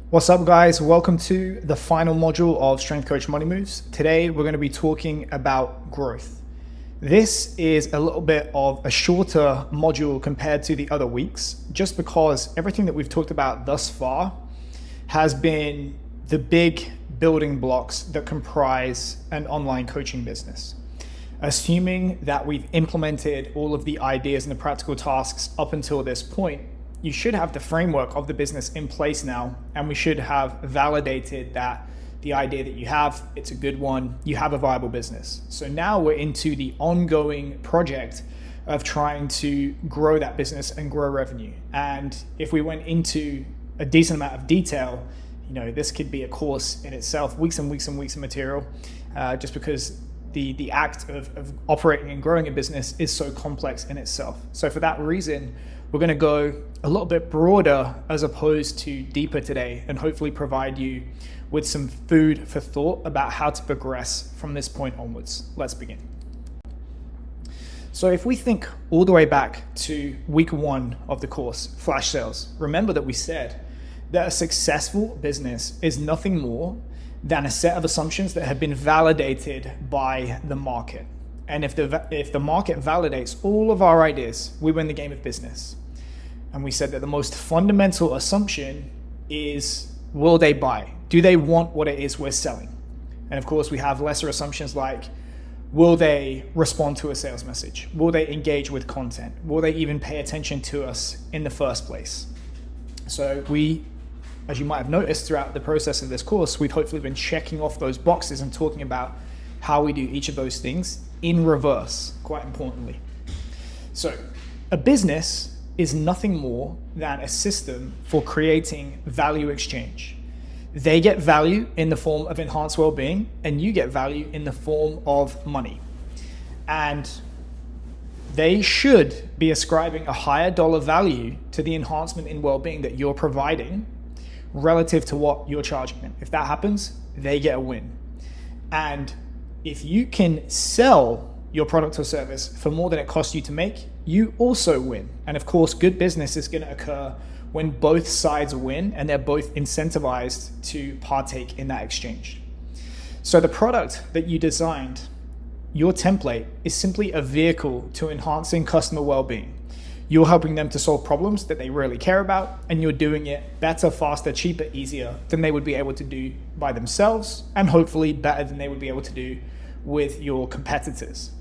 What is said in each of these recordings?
What's up, guys? Welcome to the final module of Strength Coach Money Moves. Today, we're going to be talking about growth. This is a little bit of a shorter module compared to the other weeks, just because everything that we've talked about thus far has been the big building blocks that comprise an online coaching business. Assuming that we've implemented all of the ideas and the practical tasks up until this point, you should have the framework of the business in place now, and we should have validated that the idea that you have, it's a good one, you have a viable business. So now we're into the ongoing project of trying to grow that business and grow revenue. And if we went into a decent amount of detail, this could be a course in itself, weeks and weeks and weeks of material, just because the act of operating and growing a business is so complex in itself. So for that reason, we're going to go a little bit broader as opposed to deeper today, and hopefully provide you with some food for thought about how to progress from this point onwards. Let's begin. So if we think all the way back to week 1 of the course, flash sales, remember that we said that a successful business is nothing more than a set of assumptions that have been validated by the market. And if the market validates all of our ideas, we win the game of business. And we said that the most fundamental assumption is, will they buy? Do they want what it is we're selling? And of course, we have lesser assumptions like, will they respond to a sales message? Will they engage with content? Will they even pay attention to us in the first place? So we, as you might have noticed throughout the process of this course, we've hopefully been checking off those boxes and talking about how we do each of those things in reverse, quite importantly. So a business is nothing more than a system for creating value exchange. They get value in the form of enhanced well-being, and you get value in the form of money. And they should be ascribing a higher dollar value to the enhancement in well-being that you're providing relative to what you're charging them. If that happens, they get a win. And if you can sell your product or service for more than it costs you to make, you also win. And of course, good business is going to occur when both sides win and they're both incentivized to partake in that exchange. So the product that you designed, your template, is simply a vehicle to enhancing customer well-being. You're helping them to solve problems that they really care about, and you're doing it better, faster, cheaper, easier than they would be able to do by themselves, and hopefully better than they would be able to do with your competitors.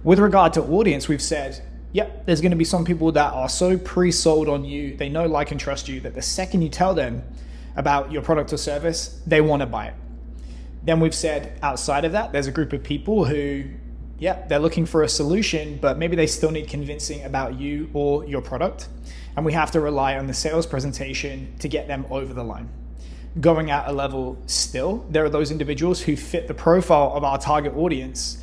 With regard to audience, we've said, yep, there's going to be some people that are so pre-sold on you, they know, like, and trust you, that the second you tell them about your product or service, they want to buy it. Then we've said, outside of that, there's a group of people who, they're looking for a solution, but maybe they still need convincing about you or your product. And we have to rely on the sales presentation to get them over the line. Going out a level still, there are those individuals who fit the profile of our target audience,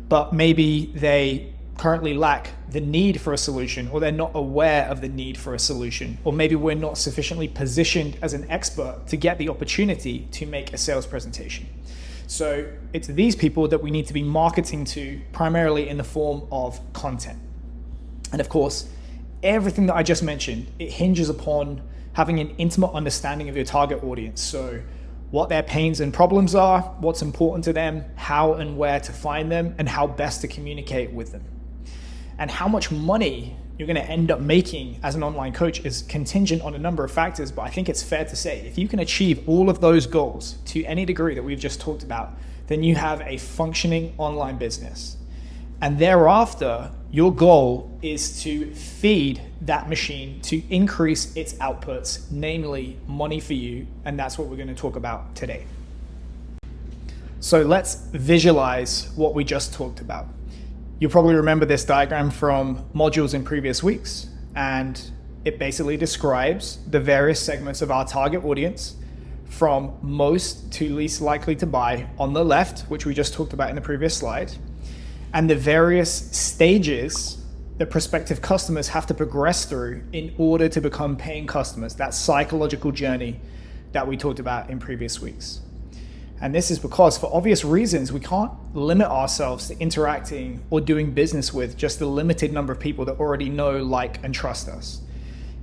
but maybe they currently lack the need for a solution, or they're not aware of the need for a solution, or maybe we're not sufficiently positioned as an expert to get the opportunity to make a sales presentation. So it's these people that we need to be marketing to, primarily in the form of content. And of course, everything that I just mentioned, it hinges upon having an intimate understanding of your target audience. So what their pains and problems are, what's important to them, how and where to find them, and how best to communicate with them. And how much money you're going to end up making as an online coach is contingent on a number of factors, but I think it's fair to say if you can achieve all of those goals to any degree that we've just talked about, then you have a functioning online business. And thereafter, your goal is to feed that machine to increase its outputs, namely money for you. And that's what we're going to talk about today. So let's visualize what we just talked about. You probably remember this diagram from modules in previous weeks, and it basically describes the various segments of our target audience from most to least likely to buy on the left, which we just talked about in the previous slide, and the various stages that prospective customers have to progress through in order to become paying customers, that psychological journey that we talked about in previous weeks. And this is because, for obvious reasons, we can't limit ourselves to interacting or doing business with just the limited number of people that already know, like, and trust us.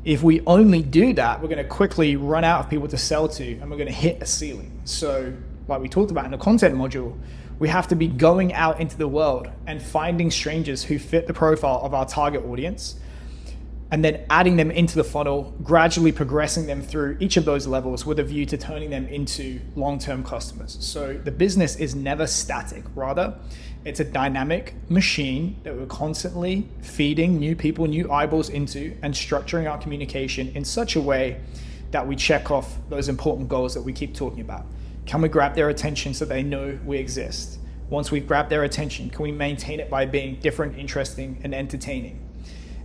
If we only do that, we're going to quickly run out of people to sell to, and we're going to hit a ceiling. So like we talked about in the content module, we have to be going out into the world and finding strangers who fit the profile of our target audience, and then adding them into the funnel, gradually progressing them through each of those levels with a view to turning them into long-term customers. So the business is never static. Rather, it's a dynamic machine that we're constantly feeding new people, new eyeballs into, and structuring our communication in such a way that we check off those important goals that we keep talking about. Can we grab their attention so they know we exist? Once we've grabbed their attention, can we maintain it by being different, interesting, and entertaining?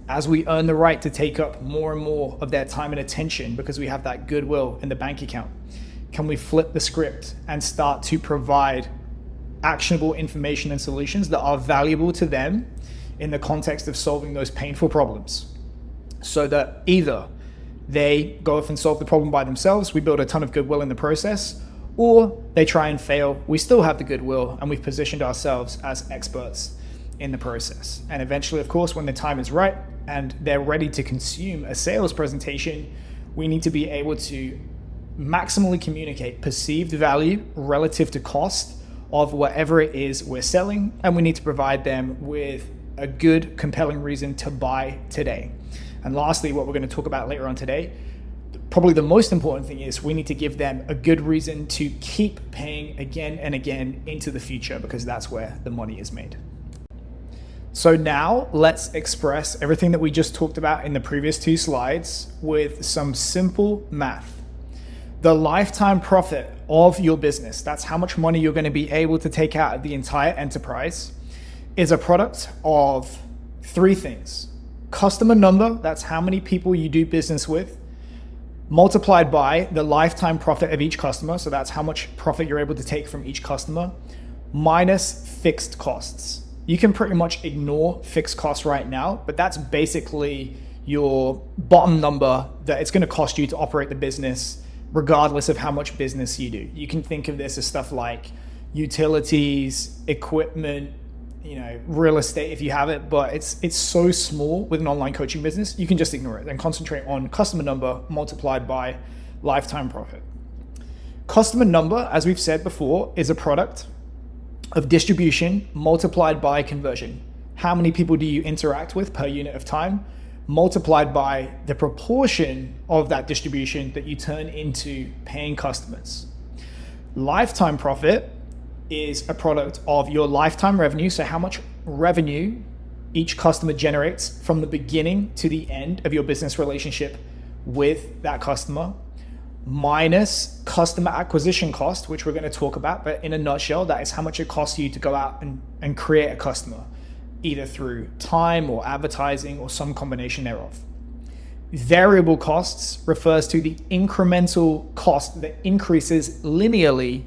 As we earn the right to take up more and more of their time and attention because we have that goodwill in the bank account, can we flip the script and start to provide actionable information and solutions that are valuable to them in the context of solving those painful problems, so that either they go off and solve the problem by themselves, we build a ton of goodwill in the process, or they try and fail, we still have the goodwill, and we've positioned ourselves as experts in the process. And eventually, of course, when the time is right and they're ready to consume a sales presentation, we need to be able to maximally communicate perceived value relative to cost of whatever it is we're selling, and we need to provide them with a good, compelling reason to buy today. And lastly, what we're going to talk about later on today, probably the most important thing, is we need to give them a good reason to keep paying again and again into the future, because that's where the money is made. So now let's express everything that we just talked about in the previous two slides with some simple math. The lifetime profit of your business, that's how much money you're going to be able to take out of the entire enterprise, is a product of three things. Customer number, that's how many people you do business with, multiplied by the lifetime profit of each customer, so that's how much profit you're able to take from each customer, minus fixed costs. You can pretty much ignore fixed costs right now, but that's basically your bottom number that it's going to cost you to operate the business, regardless of how much business you do. You can think of this as stuff like utilities, equipment, real estate if you have it, but it's so small with an online coaching business, you can just ignore it and concentrate on customer number multiplied by lifetime profit. Customer number, as we've said before, is a product of distribution multiplied by conversion. How many people do you interact with per unit of time, multiplied by the proportion of that distribution that you turn into paying customers. Lifetime profit is a product of your lifetime revenue, so how much revenue each customer generates from the beginning to the end of your business relationship with that customer, minus customer acquisition cost, which we're going to talk about, but in a nutshell, that is how much it costs you to go out and create a customer, either through time or advertising or some combination thereof. Variable costs refers to the incremental cost that increases linearly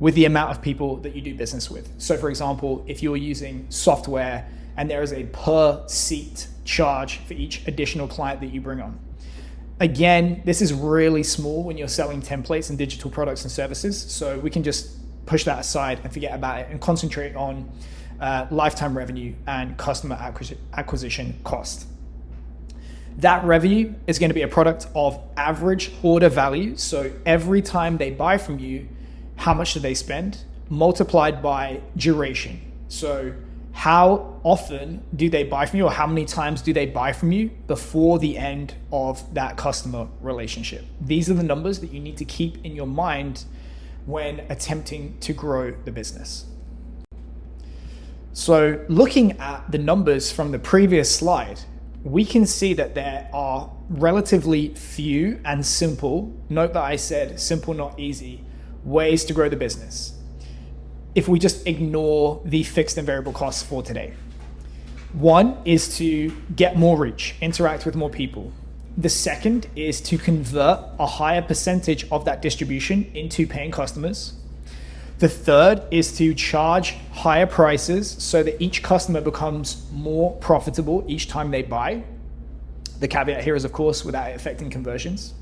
with the amount of people that you do business with. So for example, if you're using software and there is a per seat charge for each additional client that you bring on. Again, this is really small when you're selling templates and digital products and services. So we can just push that aside and forget about it and concentrate on lifetime revenue and customer acquisition cost. That revenue is going to be a product of average order value. So every time they buy from you, how much do they spend, multiplied by duration. So how often do they buy from you, or how many times do they buy from you before the end of that customer relationship? These are the numbers that you need to keep in your mind when attempting to grow the business. So looking at the numbers from the previous slide, we can see that there are relatively few and simple, note that I said simple, not easy, ways to grow the business if we just ignore the fixed and variable costs for today. One is to get more reach, interact with more people. The second is to convert a higher percentage of that distribution into paying customers. The third is to charge higher prices so that each customer becomes more profitable each time they buy. The caveat here is, of course, without affecting conversions.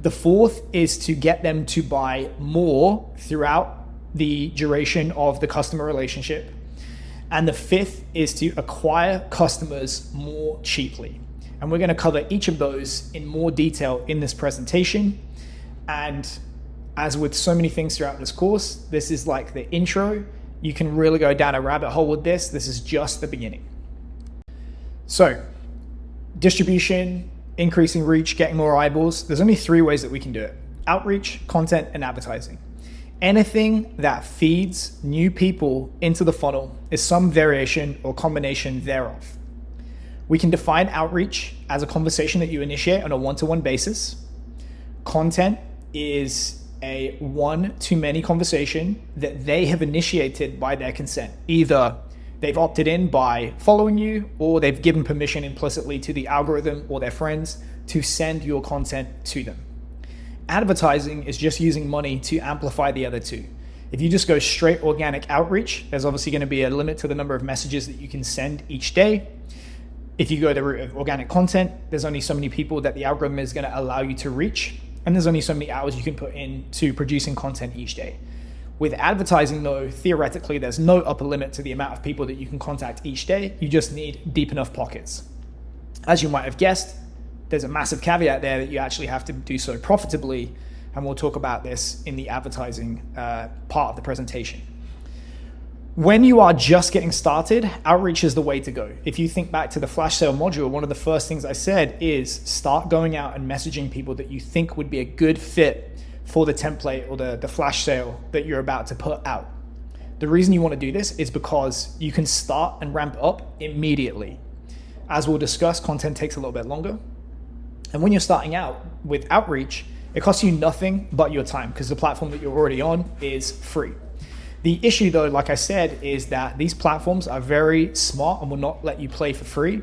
The fourth is to get them to buy more throughout the duration of the customer relationship. And the fifth is to acquire customers more cheaply. And we're going to cover each of those in more detail in this presentation. And as with so many things throughout this course, this is like the intro. You can really go down a rabbit hole with this. This is just the beginning. So, distribution, increasing reach, getting more eyeballs. There's only 3 ways that we can do it: outreach, content, and advertising. Anything that feeds new people into the funnel is some variation or combination thereof. We can define outreach as a conversation that you initiate on a one-to-one basis. Content is a one-to-many conversation that they have initiated by their consent. Either they've opted in by following you, or they've given permission implicitly to the algorithm or their friends to send your content to them. Advertising is just using money to amplify the other 2. If you just go straight organic outreach, there's obviously going to be a limit to the number of messages that you can send each day. If you go the route of organic content, there's only so many people that the algorithm is going to allow you to reach, and there's only so many hours you can put into producing content each day. With advertising though, theoretically, there's no upper limit to the amount of people that you can contact each day. You just need deep enough pockets. As you might have guessed, there's a massive caveat there that you actually have to do so profitably, and we'll talk about this in the advertising part of the presentation. When you are just getting started, outreach is the way to go. If you think back to the flash sale module, one of the first things I said is start going out and messaging people that you think would be a good fit for the template or the flash sale that you're about to put out. The reason you want to do this is because you can start and ramp up immediately. As we'll discuss, content takes a little bit longer. And when you're starting out with outreach, it costs you nothing but your time, because the platform that you're already on is free. The issue though, like I said, is that these platforms are very smart and will not let you play for free.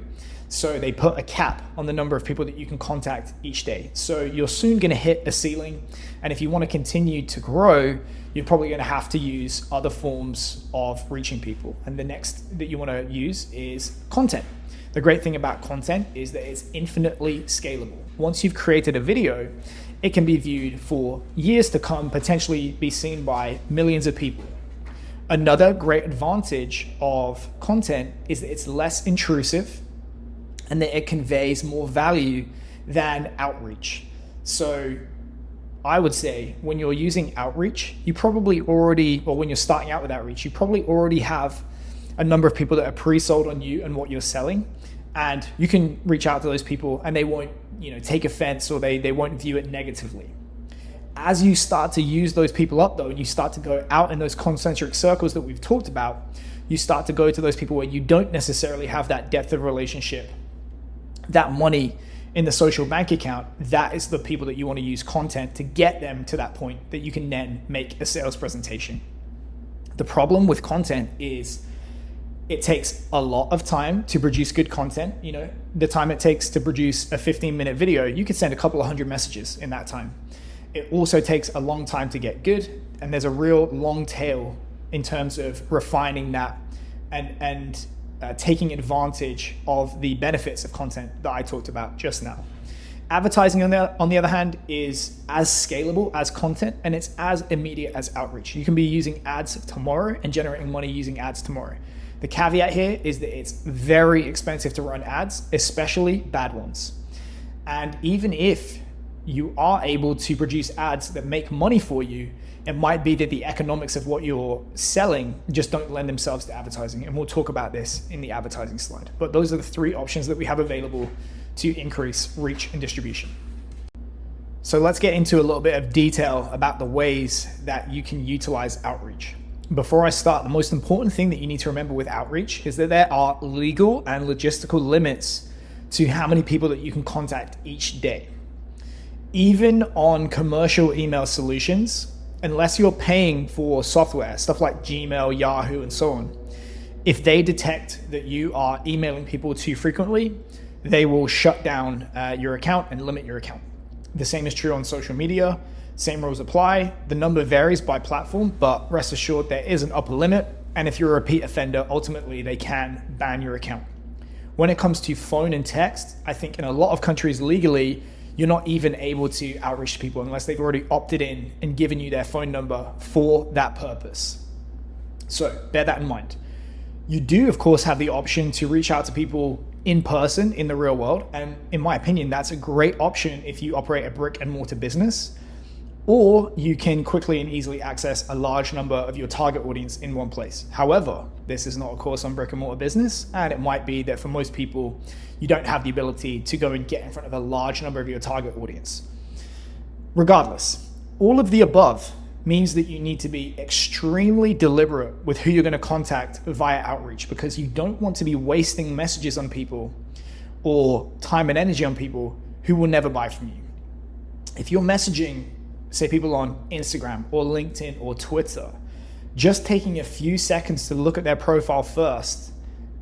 So they put a cap on the number of people that you can contact each day. So you're soon going to hit a ceiling. And if you want to continue to grow, you're probably going to have to use other forms of reaching people. And the next that you want to use is content. The great thing about content is that it's infinitely scalable. Once you've created a video, it can be viewed for years to come, potentially be seen by millions of people. Another great advantage of content is that it's less intrusive and that it conveys more value than outreach. So I would say when you're using outreach, you probably already, or when you're starting out with outreach, you probably already have a number of people that are pre-sold on you and what you're selling. And you can reach out to those people and they won't, take offense, or they won't view it negatively. As you start to use those people up though, and you start to go out in those concentric circles that we've talked about, you start to go to those people where you don't necessarily have that depth of relationship, that money in the social bank account. That is the people that you want to use content to get them to that point that you can then make a sales presentation. The problem with content is it takes a lot of time to produce good content. The time it takes to produce a 15-minute video, you could send a couple of 100 messages in that time. It also takes a long time to get good, and there's a real long tail in terms of refining that and taking advantage of the benefits of content that I talked about just now. Advertising, on the other hand, is as scalable as content, and it's as immediate as outreach. You can be using ads tomorrow and generating money using ads tomorrow. The caveat here is that it's very expensive to run ads, especially bad ones. And even if you are able to produce ads that make money for you, it might be that the economics of what you're selling just don't lend themselves to advertising. And we'll talk about this in the advertising slide. But those are the 3 options that we have available to increase reach and distribution. So let's get into a little bit of detail about the ways that you can utilize outreach. Before I start, the most important thing that you need to remember with outreach is that there are legal and logistical limits to how many people that you can contact each day. Even on commercial email solutions, unless you're paying for software, stuff like Gmail, Yahoo, and so on, if they detect that you are emailing people too frequently, they will shut down your account and limit your account. The same is true on social media. Same rules apply. The number varies by platform, but rest assured there is an upper limit. And if you're a repeat offender, ultimately they can ban your account. When it comes to phone and text, I think in a lot of countries legally, you're not even able to outreach people unless they've already opted in and given you their phone number for that purpose. So bear that in mind. You do, of course, have the option to reach out to people in person in the real world. And in my opinion, that's a great option if you operate a brick and mortar business, or you can quickly and easily access a large number of your target audience in one place. However, this is not a course on brick and mortar business, and it might be that for most people, you don't have the ability to go and get in front of a large number of your target audience. Regardless, all of the above means that you need to be extremely deliberate with who you're going to contact via outreach, because you don't want to be wasting messages on people or time and energy on people who will never buy from you. If you're messaging, say, people on Instagram or LinkedIn or Twitter, just taking a few seconds to look at their profile first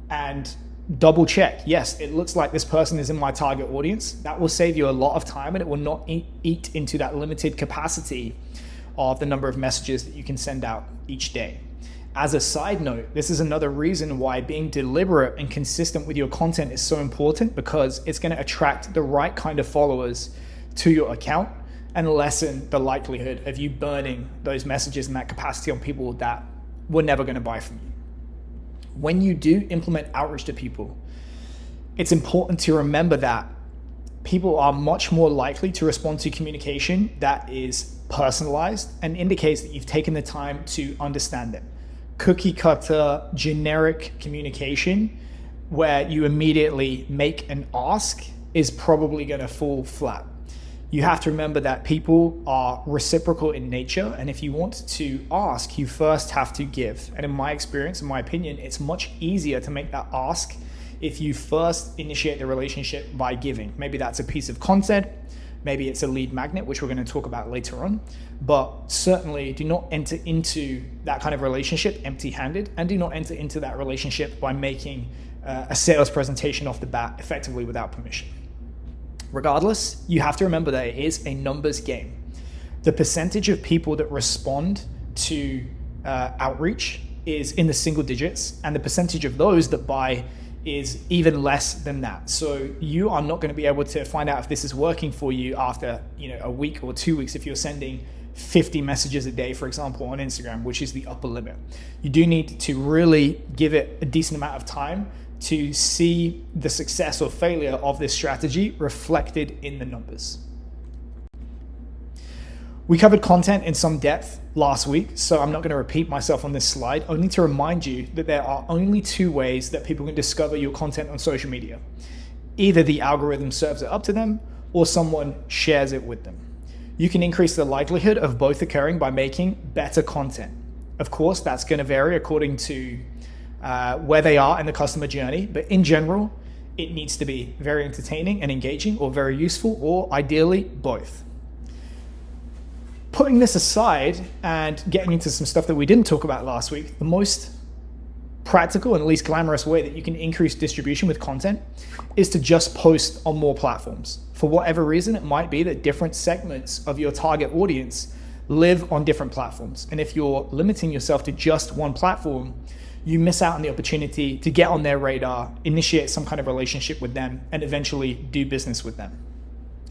and double check, yes, it looks like this person is in my target audience, that will save you a lot of time, and it will not eat into that limited capacity of the number of messages that you can send out each day. As a side note, this is another reason why being deliberate and consistent with your content is so important, because it's going to attract the right kind of followers to your account and lessen the likelihood of you burning those messages and that capacity on people that were never going to buy from you. When you do implement outreach to people, it's important to remember that people are much more likely to respond to communication that is personalized and indicates that you've taken the time to understand them. Cookie cutter, generic communication where you immediately make an ask is probably going to fall flat. You have to remember that people are reciprocal in nature, and if you want to ask, you first have to give. And in my experience, in my opinion, it's much easier to make that ask if you first initiate the relationship by giving. Maybe that's a piece of content, maybe it's a lead magnet, which we're going to talk about later on, but certainly do not enter into that kind of relationship empty-handed, and do not enter into that relationship by making a sales presentation off the bat effectively without permission. Regardless, you have to remember that it is a numbers game. The percentage of people that respond to outreach is in the single digits, and the percentage of those that buy is even less than that. So you are not going to be able to find out if this is working for you after a week or 2 weeks if you're sending 50 messages a day, for example, on Instagram, which is the upper limit. You do need to really give it a decent amount of time to see the success or failure of this strategy reflected in the numbers. We covered content in some depth last week, so I'm not going to repeat myself on this slide, only to remind you that there are only two ways that people can discover your content on social media. Either the algorithm serves it up to them, or someone shares it with them. You can increase the likelihood of both occurring by making better content. Of course, that's going to vary according to where they are in the customer journey, but in general, it needs to be very entertaining and engaging, or very useful, or ideally both. Putting this aside and getting into some stuff that we didn't talk about last week, the most practical and least glamorous way that you can increase distribution with content is to just post on more platforms. For whatever reason, it might be that different segments of your target audience live on different platforms. And if you're limiting yourself to just one platform, you miss out on the opportunity to get on their radar, initiate some kind of relationship with them, and eventually do business with them.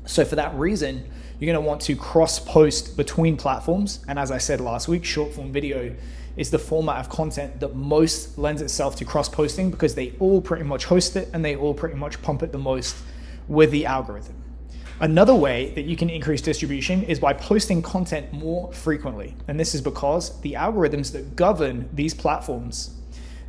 So for that reason, you're going to want to cross-post between platforms. And as I said last week, short-form video is the format of content that most lends itself to cross-posting, because they all pretty much host it and they all pretty much pump it the most with the algorithm. Another way that you can increase distribution is by posting content more frequently. And this is because the algorithms that govern these platforms,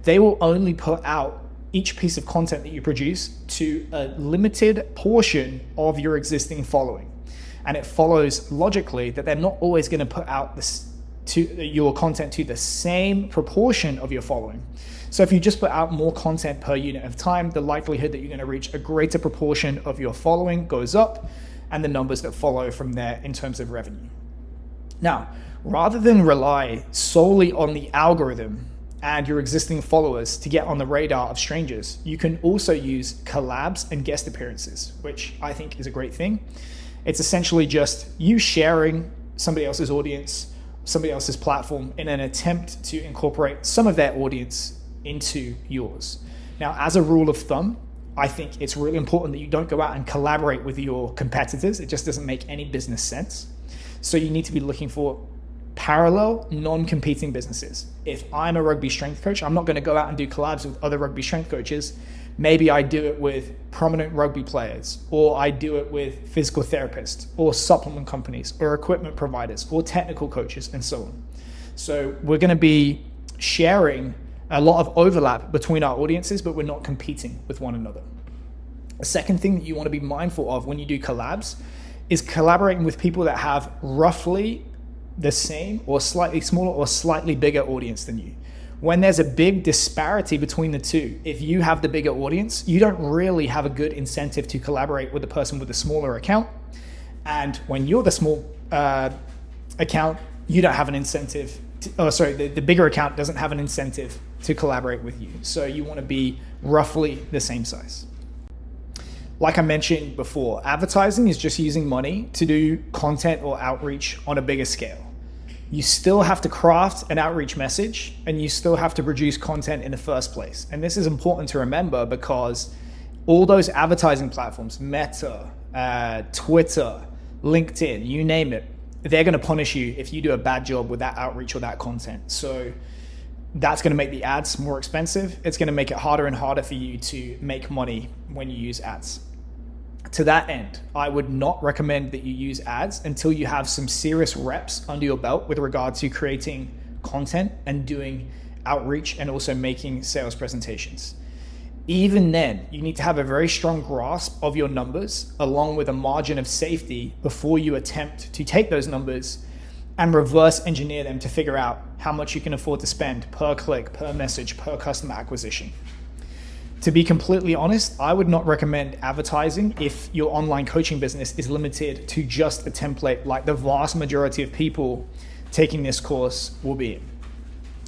they will only put out each piece of content that you produce to a limited portion of your existing following. And it follows logically that they're not always going to put out your content to the same proportion of your following. So if you just put out more content per unit of time, the likelihood that you're going to reach a greater proportion of your following goes up, and the numbers that follow from there in terms of revenue. Now, rather than rely solely on the algorithm and your existing followers to get on the radar of strangers, you can also use collabs and guest appearances, which I think is a great thing. It's essentially just you sharing somebody else's audience, somebody else's platform, in an attempt to incorporate some of their audience into yours. Now, as a rule of thumb, I think it's really important that you don't go out and collaborate with your competitors. It just doesn't make any business sense. So you need to be looking for parallel, non-competing businesses. If I'm a rugby strength coach, I'm not going to go out and do collabs with other rugby strength coaches, Maybe I do it with prominent rugby players, or I do it with physical therapists, or supplement companies, or equipment providers, or technical coaches, and so on. So we're going to be sharing a lot of overlap between our audiences, but we're not competing with one another. The second thing that you want to be mindful of when you do collabs is collaborating with people that have roughly the same or slightly smaller or slightly bigger audience than you. When there's a big disparity between the two, if you have the bigger audience, you don't really have a good incentive to collaborate with the person with the smaller account. And when you're the small account, you don't have an incentive. The bigger account doesn't have an incentive to collaborate with you. So you want to be roughly the same size. Like I mentioned before, advertising is just using money to do content or outreach on a bigger scale. You still have to craft an outreach message, and you still have to produce content in the first place. And this is important to remember because all those advertising platforms, Meta, Twitter, LinkedIn, you name it, they're going to punish you if you do a bad job with that outreach or that content. So that's going to make the ads more expensive. It's going to make it harder and harder for you to make money when you use ads. To that end, I would not recommend that you use ads until you have some serious reps under your belt with regard to creating content and doing outreach and also making sales presentations. Even then, you need to have a very strong grasp of your numbers along with a margin of safety before you attempt to take those numbers and reverse engineer them to figure out how much you can afford to spend per click, per message, per customer acquisition. To be completely honest, I would not recommend advertising if your online coaching business is limited to just a template like the vast majority of people taking this course will be.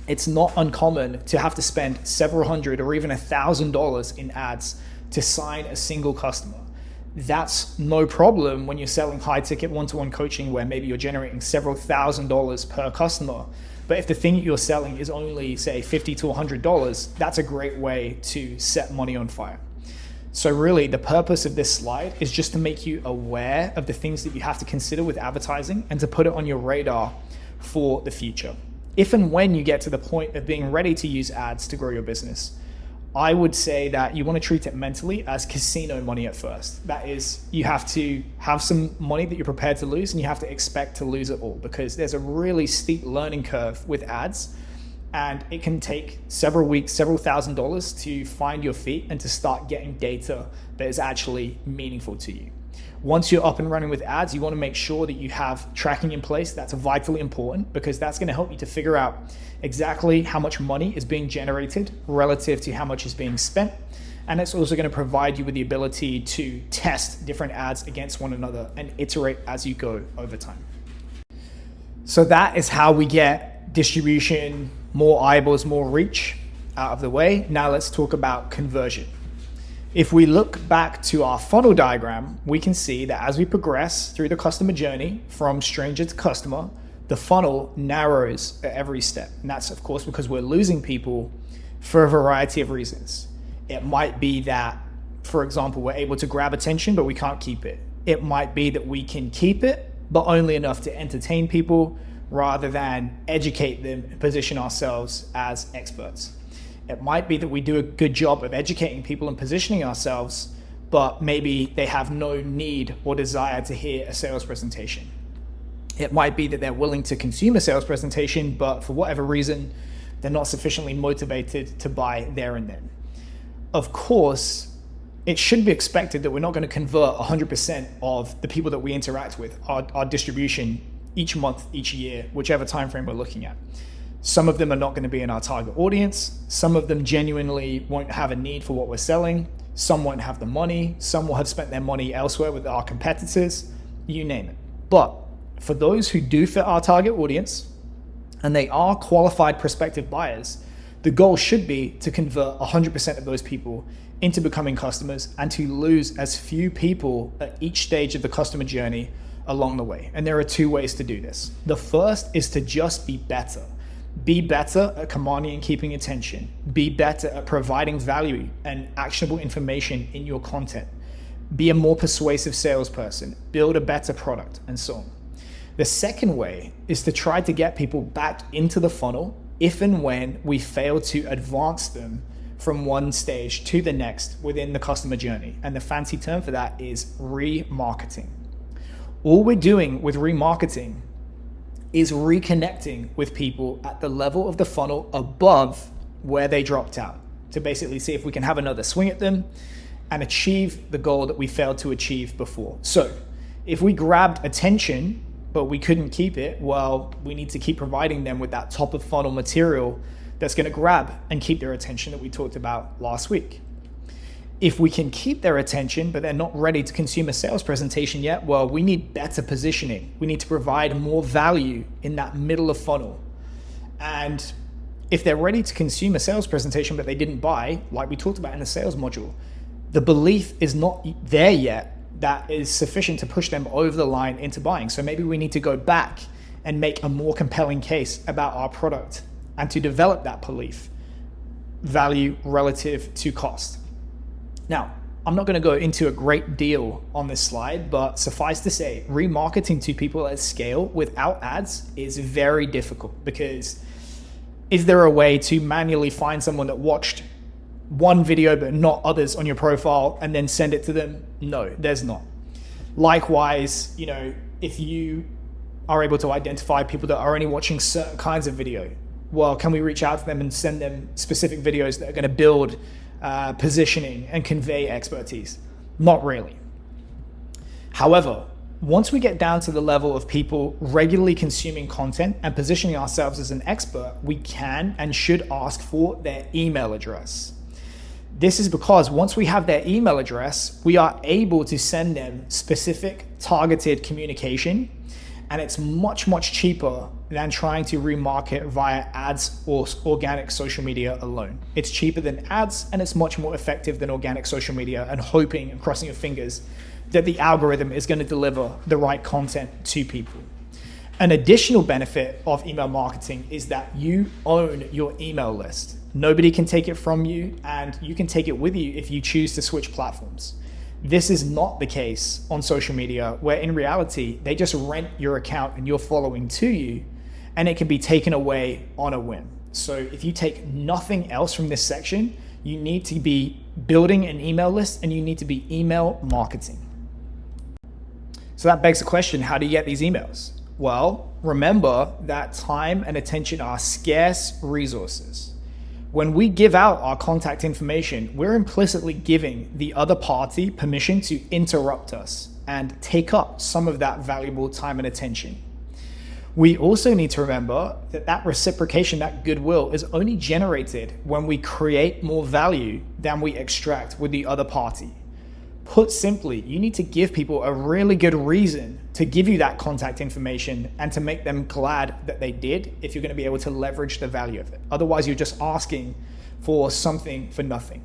It's not uncommon to have to spend several hundred or even $1,000 in ads to sign a single customer. That's no problem when you're selling high ticket one-to-one coaching where maybe you're generating several $1,000s per customer. But if the thing you're selling is only, say, $50 to $100, that's a great way to set money on fire. So really, the purpose of this slide is just to make you aware of the things that you have to consider with advertising and to put it on your radar for the future. If and when you get to the point of being ready to use ads to grow your business, I would say that you want to treat it mentally as casino money at first. That is, you have to have some money that you're prepared to lose, and you have to expect to lose it all because there's a really steep learning curve with ads, and it can take several weeks, several $1,000s to find your feet and to start getting data that is actually meaningful to you. Once you're up and running with ads, you want to make sure that you have tracking in place. That's vitally important because that's going to help you to figure out exactly how much money is being generated relative to how much is being spent. And it's also going to provide you with the ability to test different ads against one another and iterate as you go over time. So that is how we get distribution, more eyeballs, more reach out of the way. Now let's talk about conversion. If we look back to our funnel diagram, we can see that as we progress through the customer journey from stranger to customer, the funnel narrows at every step. And that's, of course, because we're losing people for a variety of reasons. It might be that, for example, we're able to grab attention, but we can't keep it. It might be that we can keep it, but only enough to entertain people rather than educate them and position ourselves as experts. It might be that we do a good job of educating people and positioning ourselves, but maybe they have no need or desire to hear a sales presentation. It might be that they're willing to consume a sales presentation, but for whatever reason, they're not sufficiently motivated to buy there and then. Of course, it should be expected that we're not going to convert 100% of the people that we interact with, our distribution, each month, each year, whichever time frame we're looking at. Some of them are not going to be in our target audience. Some of them genuinely won't have a need for what we're selling. Some won't have the money. Some will have spent their money elsewhere with our competitors, you name it. But for those who do fit our target audience, and they are qualified prospective buyers, the goal should be to convert 100% of those people into becoming customers and to lose as few people at each stage of the customer journey along the way. And there are two ways to do this. The first is to just be better. Be better at commanding and keeping attention. Be better at providing value and actionable information in your content. Be a more persuasive salesperson. Build a better product, and so on. The second way is to try to get people back into the funnel if and when we fail to advance them from one stage to the next within the customer journey. And the fancy term for that is remarketing. All we're doing with remarketing is reconnecting with people at the level of the funnel above where they dropped out, to basically see if we can have another swing at them and achieve the goal that we failed to achieve before. So if we grabbed attention, but we couldn't keep it, well, we need to keep providing them with that top of funnel material that's going to grab and keep their attention that we talked about last week. If we can keep their attention, but they're not ready to consume a sales presentation yet, well, we need better positioning. We need to provide more value in that middle of funnel. And if they're ready to consume a sales presentation, but they didn't buy, like we talked about in the sales module, the belief is not there yet that is sufficient to push them over the line into buying. So maybe we need to go back and make a more compelling case about our product and to develop that belief, value relative to cost. Now, I'm not going to go into a great deal on this slide, but suffice to say, remarketing to people at scale without ads is very difficult, because is there a way to manually find someone that watched one video but not others on your profile and then send it to them? No, there's not. Likewise, if you are able to identify people that are only watching certain kinds of video, well, can we reach out to them and send them specific videos that are going to build positioning and convey expertise? Not really. However, once we get down to the level of people regularly consuming content and positioning ourselves as an expert, we can and should ask for their email address. This is because once we have their email address, we are able to send them specific targeted communication, and it's much, much cheaper than trying to remarket via ads or organic social media alone. It's cheaper than ads, and it's much more effective than organic social media and hoping and crossing your fingers that the algorithm is going to deliver the right content to people. An additional benefit of email marketing is that you own your email list. Nobody can take it from you, and you can take it with you if you choose to switch platforms. This is not the case on social media, where in reality, they just rent your account and your following to you, and it can be taken away on a whim. So if you take nothing else from this section, you need to be building an email list, and you need to be email marketing. So that begs the question, how do you get these emails? Well, remember that time and attention are scarce resources. When we give out our contact information, we're implicitly giving the other party permission to interrupt us and take up some of that valuable time and attention. We also need to remember that reciprocation, that goodwill, is only generated when we create more value than we extract with the other party. Put simply, you need to give people a really good reason to give you that contact information and to make them glad that they did, if you're going to be able to leverage the value of it. Otherwise, you're just asking for something for nothing.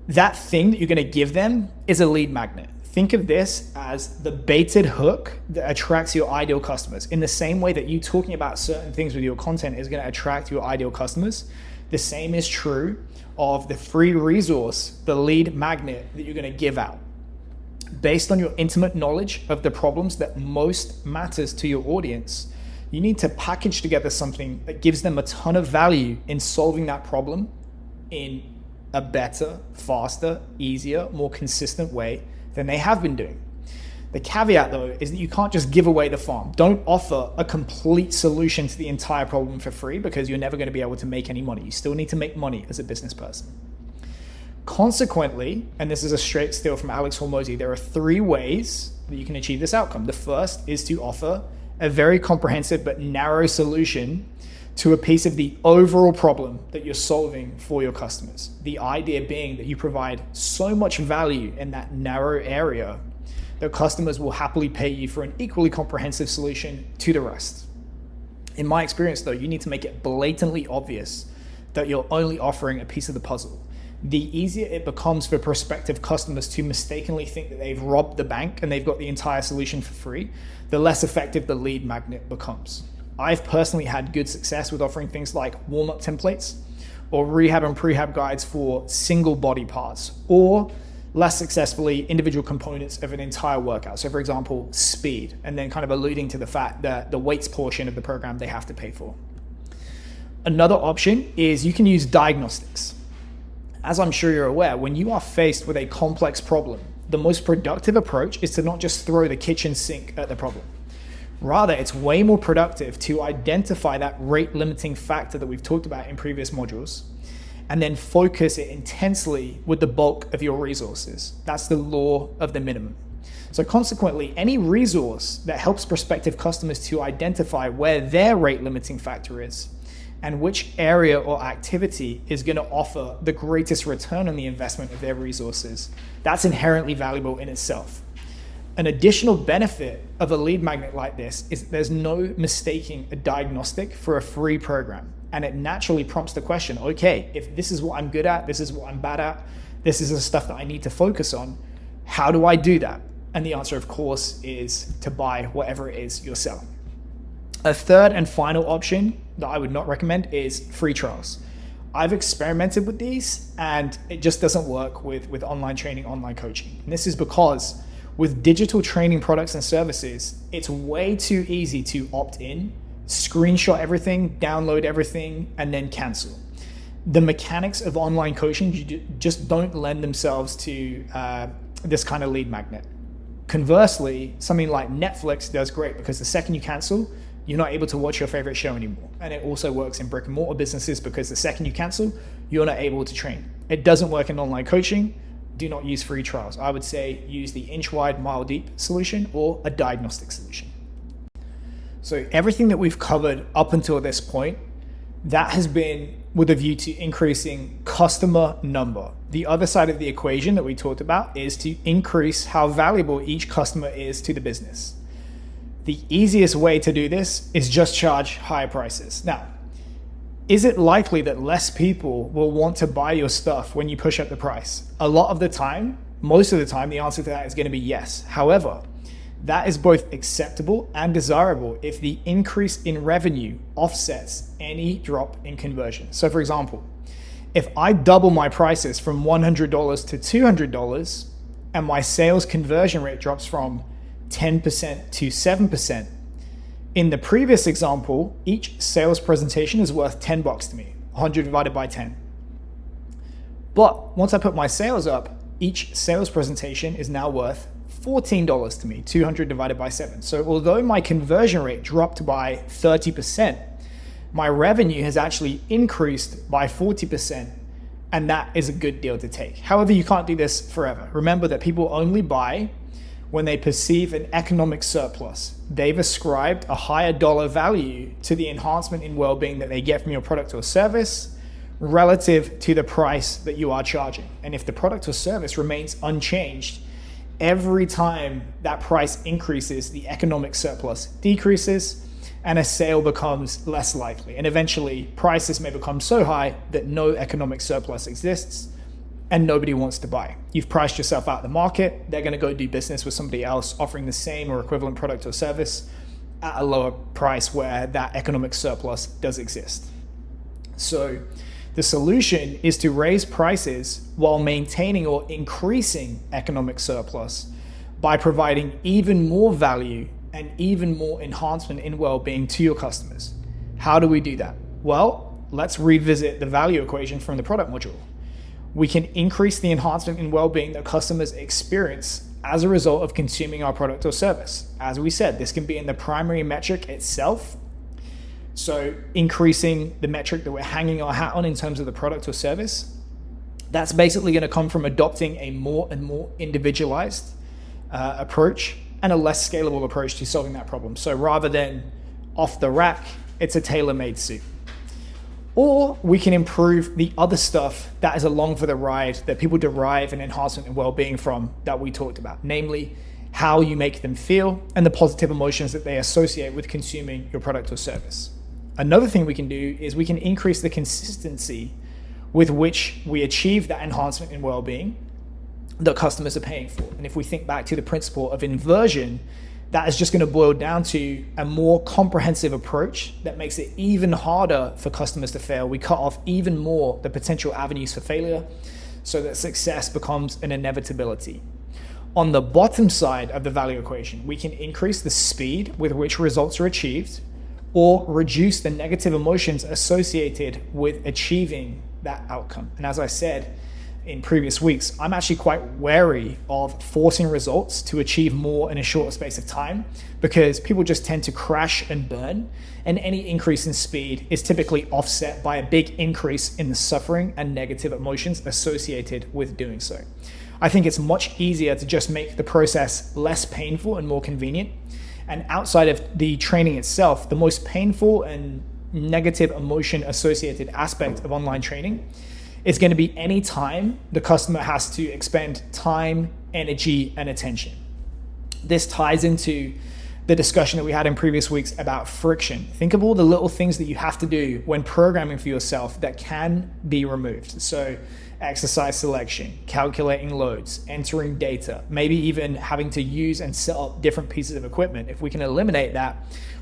That thing that you're going to give them is a lead magnet. Think of this as the baited hook that attracts your ideal customers. In the same way that you talking about certain things with your content is going to attract your ideal customers, the same is true of the free resource, the lead magnet that you're going to give out. Based on your intimate knowledge of the problems that most matters to your audience, you need to package together something that gives them a ton of value in solving that problem in a better, faster, easier, more consistent way than they have been doing. The caveat, though, is that you can't just give away the farm. Don't offer a complete solution to the entire problem for free, because you're never going to be able to make any money. You still need to make money as a business person. Consequently, and this is a straight steal from Alex Hormozi, there are 3 ways that you can achieve this outcome. The first is to offer a very comprehensive but narrow solution to a piece of the overall problem that you're solving for your customers. The idea being that you provide so much value in that narrow area that customers will happily pay you for an equally comprehensive solution to the rest. In my experience, though, you need to make it blatantly obvious that you're only offering a piece of the puzzle. The easier it becomes for prospective customers to mistakenly think that they've robbed the bank and they've got the entire solution for free, the less effective the lead magnet becomes. I've personally had good success with offering things like warm-up templates or rehab and prehab guides for single body parts, or less successfully, individual components of an entire workout. So for example, speed, and then kind of alluding to the fact that the weights portion of the program they have to pay for. Another option is you can use diagnostics. As I'm sure you're aware, when you are faced with a complex problem, the most productive approach is to not just throw the kitchen sink at the problem. Rather, it's way more productive to identify that rate limiting factor that we've talked about in previous modules, and then focus it intensely with the bulk of your resources. That's the law of the minimum. So consequently, any resource that helps prospective customers to identify where their rate limiting factor is and which area or activity is going to offer the greatest return on the investment of their resources, that's inherently valuable in itself. An additional benefit of a lead magnet like this is that there's no mistaking a diagnostic for a free program. And it naturally prompts the question, okay, if this is what I'm good at, this is what I'm bad at, this is the stuff that I need to focus on, how do I do that? And the answer, of course, is to buy whatever it is you're selling. A third and final option that I would not recommend is free trials. I've experimented with these and it just doesn't work with online training, online coaching. And this is because with digital training products and services, it's way too easy to opt in, screenshot everything, download everything, and then cancel. The mechanics of online coaching just don't lend themselves to this kind of lead magnet. Conversely, something like Netflix does great because the second you cancel, you're not able to watch your favorite show anymore. And it also works in brick and mortar businesses because the second you cancel, you're not able to train. It doesn't work in online coaching. Do not use free trials. I would say use the inch wide, mile deep solution or a diagnostic solution. So everything that we've covered up until this point, that has been with a view to increasing customer number. The other side of the equation that we talked about is to increase how valuable each customer is to the business. The easiest way to do this is just charge higher prices. Now, is it likely that less people will want to buy your stuff when you push up the price? A lot of the time, most of the time, the answer to that is going to be yes. However, that is both acceptable and desirable if the increase in revenue offsets any drop in conversion. So for example, if I double my prices from $100 to $200 and my sales conversion rate drops from 10% to 7%, in the previous example, each sales presentation is worth $10 to me, 100 divided by 10. But once I put my sales up, each sales presentation is now worth $14 to me, 200 divided by 7. So although my conversion rate dropped by 30%, my revenue has actually increased by 40%, and that is a good deal to take. However, you can't do this forever. Remember that people only buy when they perceive an economic surplus. They've ascribed a higher dollar value to the enhancement in well-being that they get from your product or service relative to the price that you are charging. And if the product or service remains unchanged, every time that price increases, the economic surplus decreases and a sale becomes less likely. And eventually prices may become so high that no economic surplus exists and nobody wants to buy. You've priced yourself out of the market. They're going to go do business with somebody else offering the same or equivalent product or service at a lower price where that economic surplus does exist. So the solution is to raise prices while maintaining or increasing economic surplus by providing even more value and even more enhancement in well-being to your customers. How do we do that? Well, let's revisit the value equation from the product module. We can increase the enhancement in well-being that customers experience as a result of consuming our product or service. As we said, this can be in the primary metric itself. So increasing the metric that we're hanging our hat on in terms of the product or service, that's basically going to come from adopting a more and more individualized approach and a less scalable approach to solving that problem. So rather than off the rack, it's a tailor-made suit. Or we can improve the other stuff that is along for the ride that people derive an enhancement in well-being from that we talked about, namely how you make them feel and the positive emotions that they associate with consuming your product or service. Another thing we can do is we can increase the consistency with which we achieve that enhancement in well-being that customers are paying for. And if we think back to the principle of inversion, that is just going to boil down to a more comprehensive approach that makes it even harder for customers to fail. We cut off even more the potential avenues for failure so that success becomes an inevitability. On the bottom side of the value equation, we can increase the speed with which results are achieved or reduce the negative emotions associated with achieving that outcome. And as I said, in previous weeks, I'm actually quite wary of forcing results to achieve more in a shorter space of time, because people just tend to crash and burn, and any increase in speed is typically offset by a big increase in the suffering and negative emotions associated with doing so. I think it's much easier to just make the process less painful and more convenient. And outside of the training itself, the most painful and negative emotion associated aspect of online training is going to be any time the customer has to expend time, energy, and attention. This ties into the discussion that we had in previous weeks about friction. Think of all the little things that you have to do when programming for yourself that can be removed. So exercise selection, calculating loads, entering data, maybe even having to use and set up different pieces of equipment. If we can eliminate that,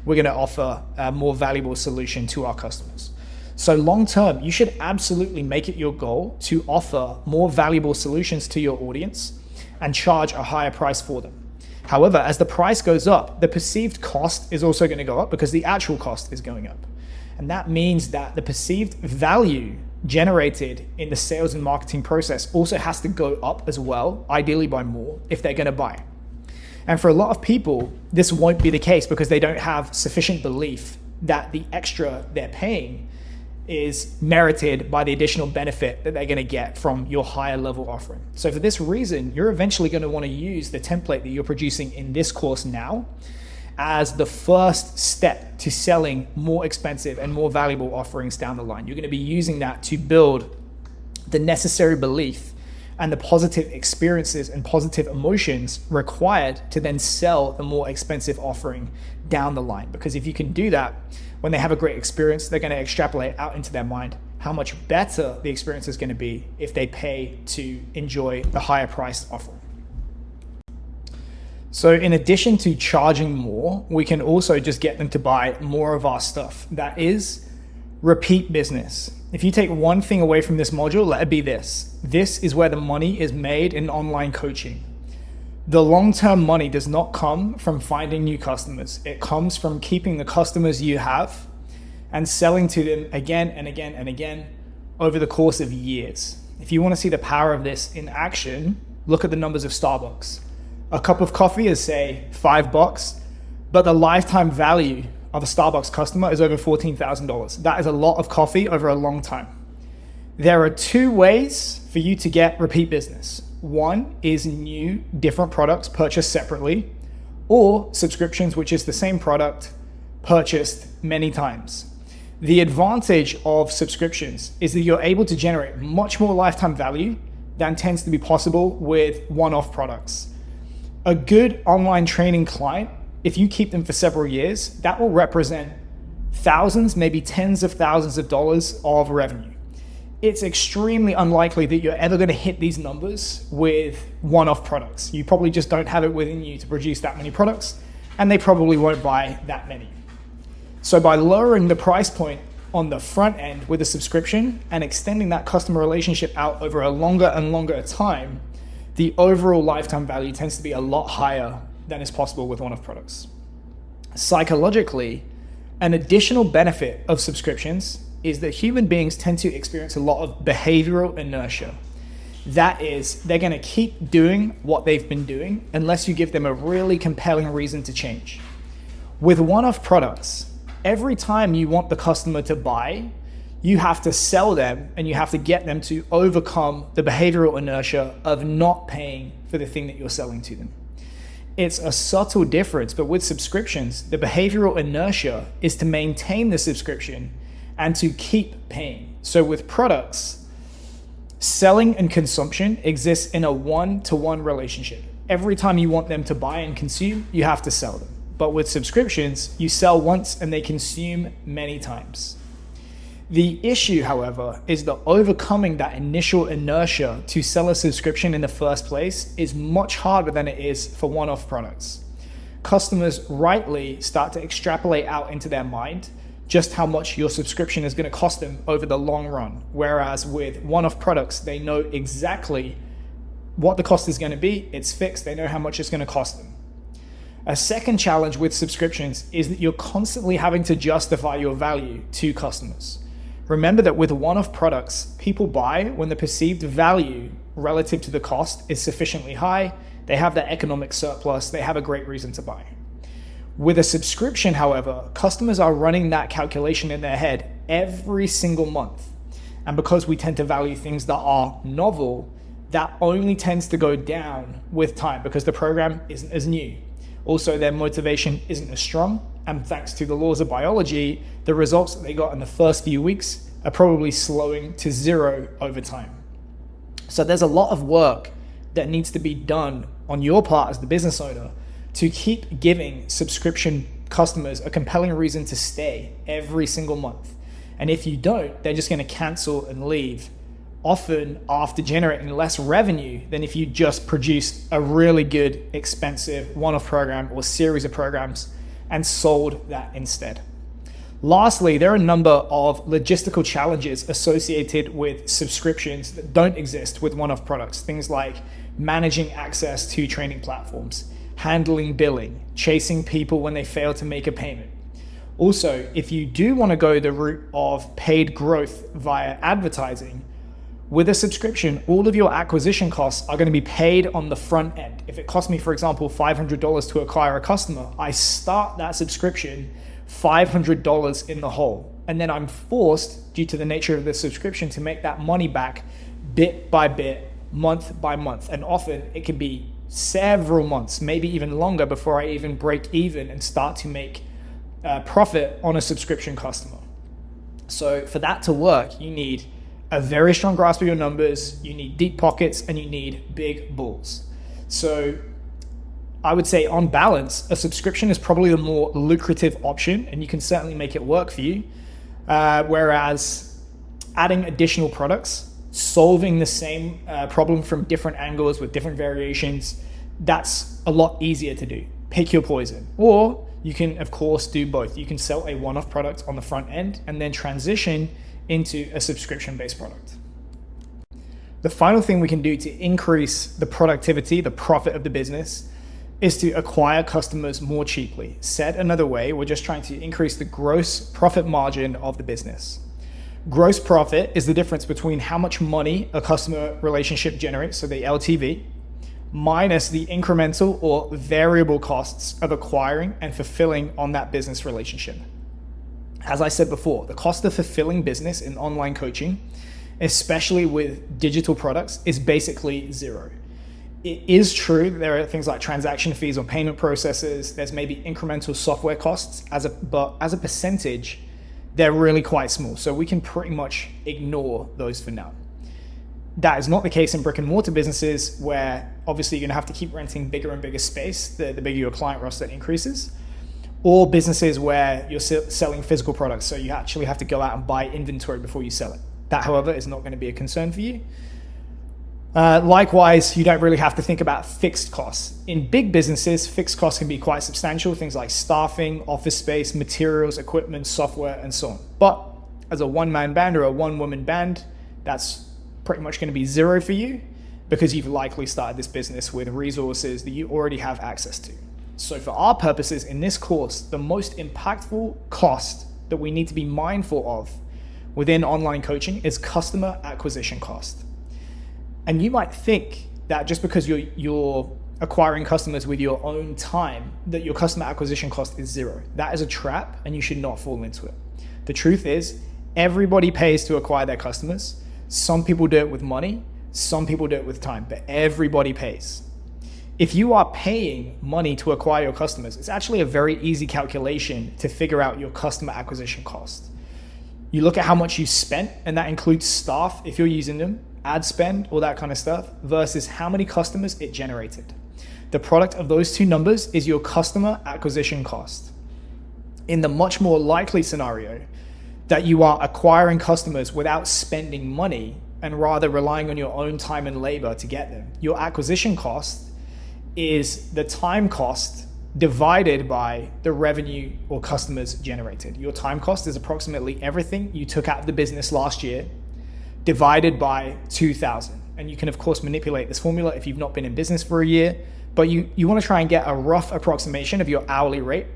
we're going to offer a more valuable solution to our customers. So long term, you should absolutely make it your goal to offer more valuable solutions to your audience and charge a higher price for them. However, as the price goes up, the perceived cost is also going to go up because the actual cost is going up. And that means that the perceived value generated in the sales and marketing process also has to go up as well, ideally by more, if they're going to buy. And for a lot of people, this won't be the case because they don't have sufficient belief that the extra they're paying is merited by the additional benefit that they're going to get from your higher level offering. So for this reason, you're eventually going to want to use the template that you're producing in this course now as the first step to selling more expensive and more valuable offerings down the line. You're going to be using that to build the necessary belief and the positive experiences and positive emotions required to then sell the more expensive offering down the line. Because if you can do that, when they have a great experience, they're going to extrapolate out into their mind how much better the experience is going to be if they pay to enjoy the higher priced offering. So in addition to charging more, we can also just get them to buy more of our stuff. That is repeat business. If you take one thing away from this module, let it be this. This is where the money is made in online coaching. The long-term money does not come from finding new customers. It comes from keeping the customers you have and selling to them again and again and again over the course of years. If you want to see the power of this in action, look at the numbers of Starbucks. A cup of coffee is, say, $5, but the lifetime value of a Starbucks customer is over $14,000. That is a lot of coffee over a long time. There are two ways for you to get repeat business. One is new, different products purchased separately, or subscriptions, which is the same product purchased many times. The advantage of subscriptions is that you're able to generate much more lifetime value than tends to be possible with one-off products. A good online training client, if you keep them for several years, that will represent thousands, maybe tens of thousands of dollars of revenue. It's extremely unlikely that you're ever going to hit these numbers with one-off products. You probably just don't have it within you to produce that many products, and they probably won't buy that many. So by lowering the price point on the front end with a subscription and extending that customer relationship out over a longer and longer time, the overall lifetime value tends to be a lot higher than is possible with one-off products. Psychologically, an additional benefit of subscriptions is that human beings tend to experience a lot of behavioral inertia. That is, they're going to keep doing what they've been doing unless you give them a really compelling reason to change. With one-off products, every time you want the customer to buy, you have to sell them and you have to get them to overcome the behavioral inertia of not paying for the thing that you're selling to them. It's a subtle difference, but with subscriptions, the behavioral inertia is to maintain the subscription and to keep paying. So with products, selling and consumption exists in a one-to-one relationship. Every time you want them to buy and consume, you have to sell them. But with subscriptions, you sell once and they consume many times. The issue, however, is that overcoming that initial inertia to sell a subscription in the first place is much harder than it is for one-off products. Customers rightly start to extrapolate out into their mind just how much your subscription is going to cost them over the long run. Whereas with one-off products, they know exactly what the cost is going to be. It's fixed. They know how much it's going to cost them. A second challenge with subscriptions is that you're constantly having to justify your value to customers. Remember that with one-off products, people buy when the perceived value relative to the cost is sufficiently high, they have that economic surplus, they have a great reason to buy. With a subscription, however, customers are running that calculation in their head every single month. And because we tend to value things that are novel, that only tends to go down with time because the program isn't as new. Also, their motivation isn't as strong. And thanks to the laws of biology, the results that they got in the first few weeks are probably slowing to zero over time. So there's a lot of work that needs to be done on your part as the business owner to keep giving subscription customers a compelling reason to stay every single month. And if you don't, they're just going to cancel and leave, often after generating less revenue than if you just produced a really good, expensive one-off program or series of programs and sold that instead. Lastly, there are a number of logistical challenges associated with subscriptions that don't exist with one-off products. Things like managing access to training platforms, handling billing, chasing people when they fail to make a payment. Also, if you do want to go the route of paid growth via advertising, with a subscription, all of your acquisition costs are going to be paid on the front end. If it costs me, for example, $500 to acquire a customer, I start that subscription $500 in the hole. And then I'm forced, due to the nature of the subscription, to make that money back bit by bit, month by month. And often it can be several months, maybe even longer, before I even break even and start to make profit on a subscription customer. So for that to work, you need a very strong grasp of your numbers, you need deep pockets, and you need big balls. So I would say on balance, a subscription is probably the more lucrative option, and you can certainly make it work for you. Whereas adding additional products, solving the same problem from different angles with different variations, that's a lot easier to do. Pick your poison. Or you can, of course, do both. You can sell a one-off product on the front end and then transition into a subscription-based product. The final thing we can do to increase the productivity, the profit of the business, is to acquire customers more cheaply. Said another way, we're just trying to increase the gross profit margin of the business. Gross profit is the difference between how much money a customer relationship generates, so the LTV, minus the incremental or variable costs of acquiring and fulfilling on that business relationship. As I said before, the cost of fulfilling business in online coaching, especially with digital products, is basically zero. It is true that there are things like transaction fees on payment processes. There's maybe incremental software costs, but as a percentage, they're really quite small. So we can pretty much ignore those for now. That is not the case in brick and mortar businesses, where obviously you're gonna have to keep renting bigger and bigger space the bigger your client roster increases. Or businesses where you're selling physical products, so you actually have to go out and buy inventory before you sell it. That, however, is not going to be a concern for you. Likewise, you don't really have to think about fixed costs. In big businesses, fixed costs can be quite substantial, things like staffing, office space, materials, equipment, software, and so on. But as a one-man band or a one-woman band, that's pretty much going to be zero for you because you've likely started this business with resources that you already have access to. So for our purposes in this course, the most impactful cost that we need to be mindful of within online coaching is customer acquisition cost. And you might think that just because you're acquiring customers with your own time, that your customer acquisition cost is zero. That is a trap, and you should not fall into it. The truth is, everybody pays to acquire their customers. Some people do it with money, some people do it with time, but everybody pays. If you are paying money to acquire your customers, it's actually a very easy calculation to figure out your customer acquisition cost. You look at how much you spent, and that includes staff, if you're using them, ad spend, all that kind of stuff, versus how many customers it generated. The product of those two numbers is your customer acquisition cost. In the much more likely scenario that you are acquiring customers without spending money and rather relying on your own time and labor to get them, your acquisition cost is the time cost divided by the revenue or customers generated. Your time cost is approximately everything you took out of the business last year divided by 2,000. And you can of course manipulate this formula if you've not been in business for a year, but you want to try and get a rough approximation of your hourly rate.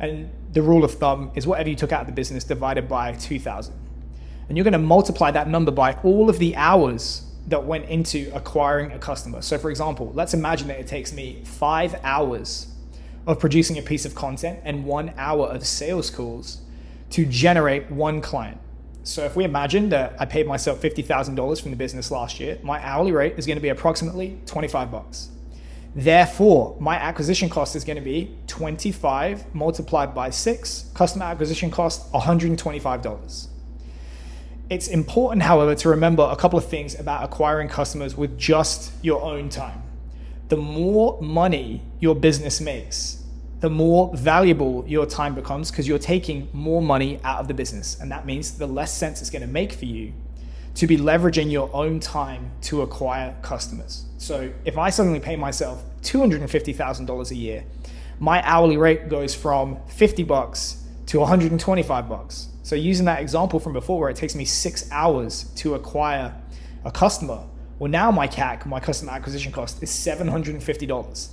And the rule of thumb is whatever you took out of the business divided by 2,000. and you're going to multiply that number by all of the hours that went into acquiring a customer. So for example, let's imagine that it takes me 5 hours of producing a piece of content and 1 hour of sales calls to generate one client. So if we imagine that I paid myself $50,000 from the business last year, my hourly rate is going to be approximately $25. Therefore, my acquisition cost is going to be 25 multiplied by 6, customer acquisition cost $125. It's important, however, to remember a couple of things about acquiring customers with just your own time. The more money your business makes, the more valuable your time becomes because you're taking more money out of the business. And that means the less sense it's going to make for you to be leveraging your own time to acquire customers. So if I suddenly pay myself $250,000 a year, my hourly rate goes from $50 to $125. So using that example from before where it takes me 6 hours to acquire a customer, well, now my CAC, my customer acquisition cost, is $750.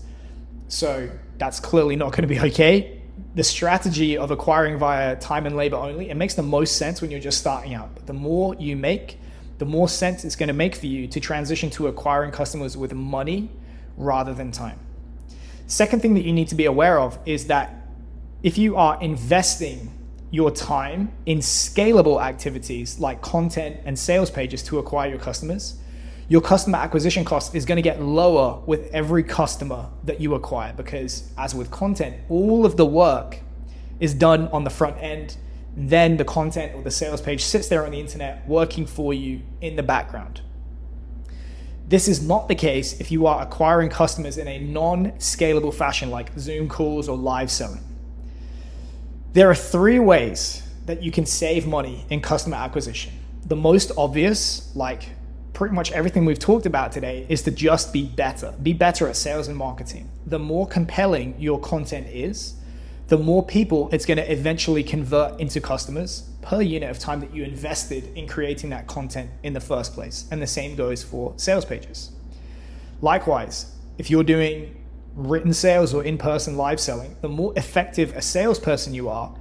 So that's clearly not going to be okay. The strategy of acquiring via time and labor only, it makes the most sense when you're just starting out. But the more you make, the more sense it's going to make for you to transition to acquiring customers with money rather than time. Second thing that you need to be aware of is that if you are investing your time in scalable activities like content and sales pages to acquire your customers, your customer acquisition cost is going to get lower with every customer that you acquire because, as with content, all of the work is done on the front end. Then the content or the sales page sits there on the internet working for you in the background. This is not the case if you are acquiring customers in a non-scalable fashion like Zoom calls or live selling. There are 3 ways that you can save money in customer acquisition. The most obvious, like pretty much everything we've talked about today, is to just be better. Be better at sales and marketing. The more compelling your content is, the more people it's going to eventually convert into customers per unit of time that you invested in creating that content in the first place. And the same goes for sales pages. Likewise, if you're doing written sales or in-person live selling, the more effective a salesperson you are,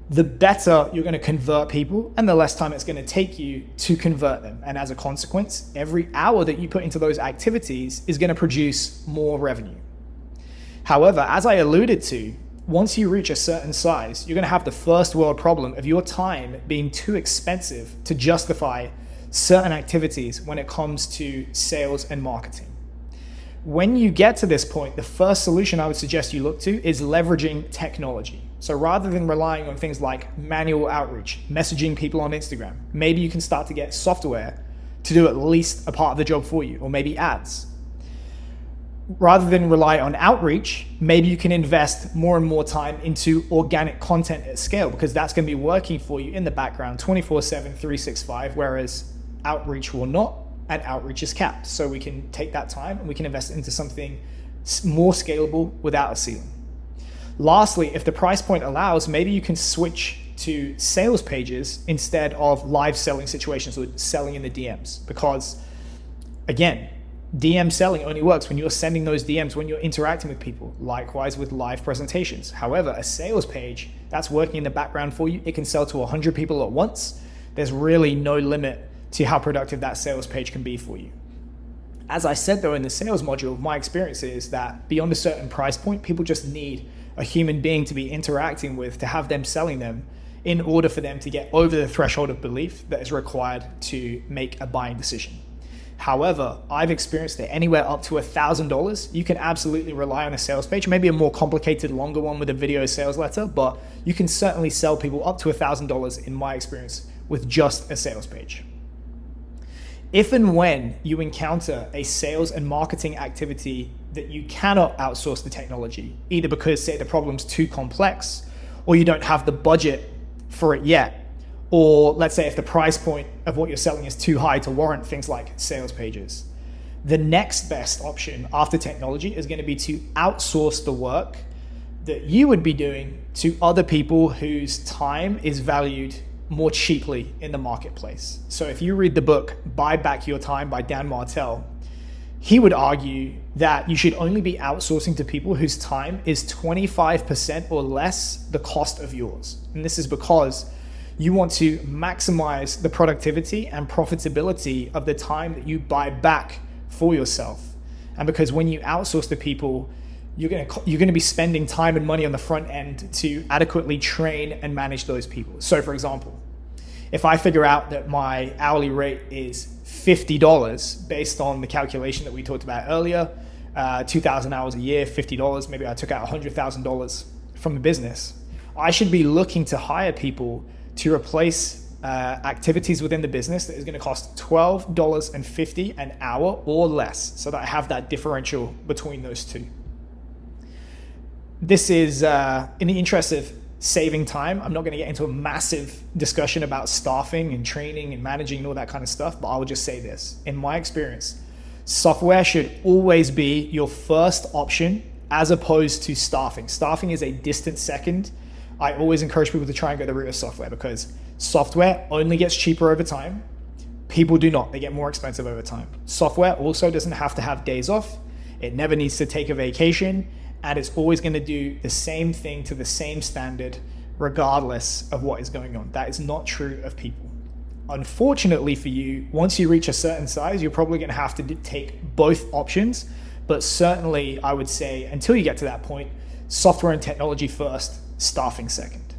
the better you're going to convert people and the less time it's going to take you to convert them. And as a consequence, every hour that you put into those activities is going to produce more revenue. However, as I alluded to, once you reach a certain size, you're going to have the first world problem of your time being too expensive to justify certain activities when it comes to sales and marketing. When you get to this point, the first solution I would suggest you look to is leveraging technology. So rather than relying on things like manual outreach, messaging people on Instagram, maybe you can start to get software to do at least a part of the job for you, or maybe ads. Rather than rely on outreach, maybe you can invest more and more time into organic content at scale because that's going to be working for you in the background 24/7, 365, whereas outreach will not, and outreach is capped. So we can take that time and we can invest into something more scalable without a ceiling. Lastly, if the price point allows, maybe you can switch to sales pages instead of live selling situations or selling in the DMs. Because again, DM selling only works when you're sending those DMs, when you're interacting with people. Likewise with live presentations. However, a sales page that's working in the background for you, it can sell to 100 people at once. There's really no limit to how productive that sales page can be for you. As I said though in the sales module, my experience is that beyond a certain price point, people just need a human being to be interacting with to have them selling them in order for them to get over the threshold of belief that is required to make a buying decision. However, I've experienced that anywhere up to $1,000, you can absolutely rely on a sales page, maybe a more complicated, longer one with a video sales letter, but you can certainly sell people up to $1,000 in my experience with just a sales page. If and when you encounter a sales and marketing activity that you cannot outsource the technology, either because, say, the problem's too complex or you don't have the budget for it yet, or let's say if the price point of what you're selling is too high to warrant things like sales pages, the next best option after technology is going to be to outsource the work that you would be doing to other people whose time is valued more cheaply in the marketplace. So if you read the book Buy Back Your Time by Dan Martell, he would argue that you should only be outsourcing to people whose time is 25% or less the cost of yours. And this is because You want to maximize the productivity and profitability of the time that you buy back for yourself. And because when you outsource to people, you're going to be spending time and money on the front end to adequately train and manage those people. So for example, if I figure out that my hourly rate is $50 based on the calculation that we talked about earlier, 2,000 hours a year, $50, maybe I took out $100,000 from the business, I should be looking to hire people to replace activities within the business that is going to cost $12.50 an hour or less, so that I have that differential between those two. This is in the interest of saving time. I'm not going to get into a massive discussion about staffing and training and managing and all that kind of stuff, but I will just say this. In my experience, software should always be your first option as opposed to staffing. Staffing is a distant second. I always encourage people to try and go the route of software because software only gets cheaper over time. People do not. They get more expensive over time. Software also doesn't have to have days off. It never needs to take a vacation. And it's always going to do the same thing to the same standard, regardless of what is going on. That is not true of people. Unfortunately for you, once you reach a certain size, you're probably going to have to take both options. But certainly, I would say, until you get to that point, software and technology first, staffing second.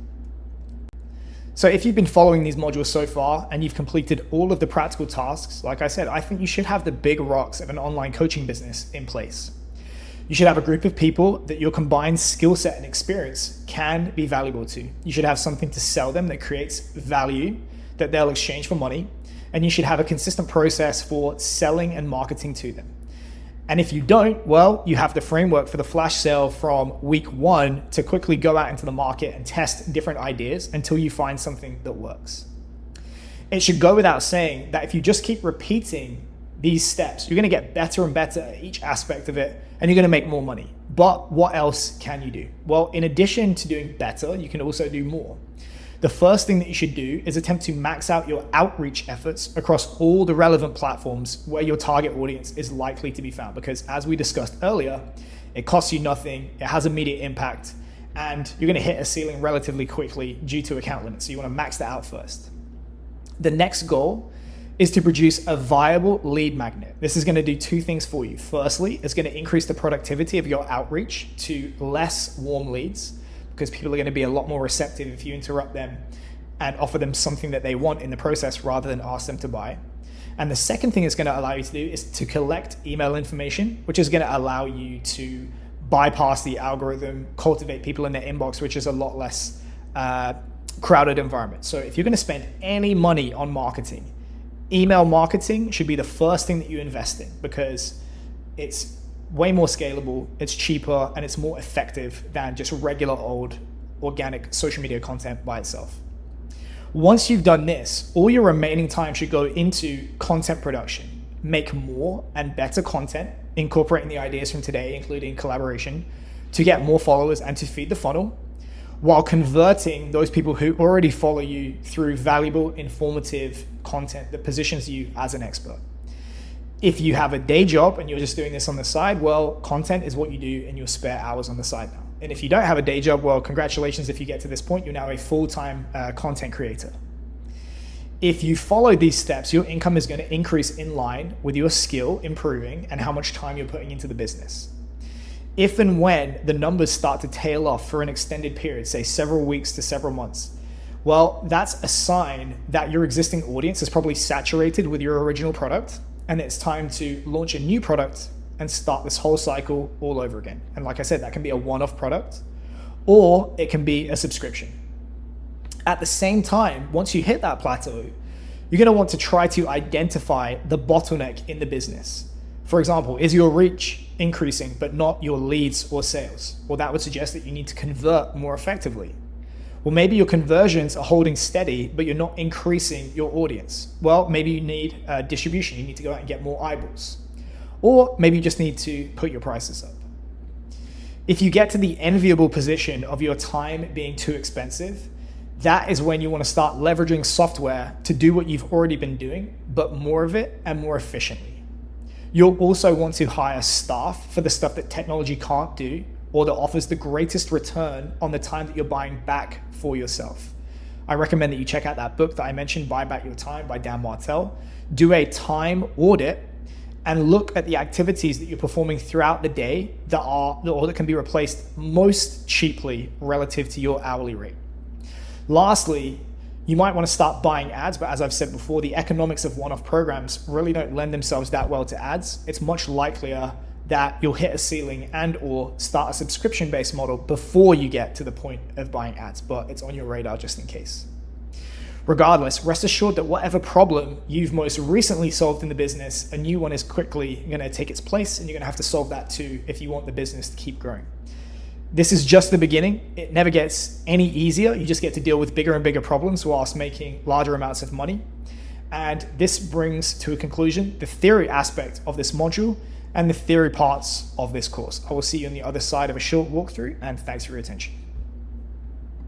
So if you've been following these modules so far and you've completed all of the practical tasks, like I said, I think you should have the big rocks of an online coaching business in place. You should have a group of people that your combined skill set and experience can be valuable to. You should have something to sell them that creates value that they'll exchange for money. And you should have a consistent process for selling and marketing to them. And if you don't, well, you have the framework for the flash sale from week 1 to quickly go out into the market and test different ideas until you find something that works. It should go without saying that if you just keep repeating these steps, you're going to get better and better at each aspect of it, and you're going to make more money. But what else can you do? Well, in addition to doing better, you can also do more. The first thing that you should do is attempt to max out your outreach efforts across all the relevant platforms where your target audience is likely to be found. Because as we discussed earlier, it costs you nothing, it has immediate impact, and you're going to hit a ceiling relatively quickly due to account limits. So you want to max that out first. The next goal is to produce a viable lead magnet. This is going to do two things for you. Firstly, it's going to increase the productivity of your outreach to less warm leads, because people are going to be a lot more receptive if you interrupt them and offer them something that they want in the process rather than ask them to buy. And the second thing it's going to allow you to do is to collect email information, which is going to allow you to bypass the algorithm, cultivate people in their inbox, which is a lot less crowded environment. So if you're going to spend any money on marketing, email marketing should be the first thing that you invest in, because it's way more scalable, it's cheaper, and it's more effective than just regular old organic social media content by itself. Once you've done this, all your remaining time should go into content production. Make more and better content, incorporating the ideas from today, including collaboration, to get more followers and to feed the funnel, while converting those people who already follow you through valuable, informative content that positions you as an expert. If you have a day job and you're just doing this on the side, well, content is what you do in your spare hours on the side now. And if you don't have a day job, well, congratulations. If you get to this point, you're now a full-time content creator. If you follow these steps, your income is going to increase in line with your skill improving and how much time you're putting into the business. If and when the numbers start to tail off for an extended period, say several weeks to several months, well, that's a sign that your existing audience is probably saturated with your original product, and it's time to launch a new product and start this whole cycle all over again. And like I said, that can be a one-off product, or it can be a subscription. At the same time, once you hit that plateau, you're going to want to try to identify the bottleneck in the business. For example, is your reach increasing but not your leads or sales? Well, that would suggest that you need to convert more effectively. Well, maybe your conversions are holding steady, but you're not increasing your audience. Well, maybe you need distribution. You need to go out and get more eyeballs. Or maybe you just need to put your prices up. If you get to the enviable position of your time being too expensive, that is when you want to start leveraging software to do what you've already been doing, but more of it and more efficiently. You'll also want to hire staff for the stuff that technology can't do, or that offers the greatest return on the time that you're buying back for yourself. I recommend that you check out that book that I mentioned, Buy Back Your Time by Dan Martell. Do a time audit and look at the activities that you're performing throughout the day that can be replaced most cheaply relative to your hourly rate. Lastly, you might want to start buying ads, but as I've said before, the economics of one-off programs really don't lend themselves that well to ads. It's much likelier that you'll hit a ceiling and or start a subscription-based model before you get to the point of buying ads, but it's on your radar just in case. Regardless, rest assured that whatever problem you've most recently solved in the business, a new one is quickly going to take its place, and you're going to have to solve that too if you want the business to keep growing. This is just the beginning. It never gets any easier. You just get to deal with bigger and bigger problems whilst making larger amounts of money. And this brings to a conclusion the theory aspect of this module and the theory parts of this course. I will see you on the other side of a short walkthrough, and thanks for your attention.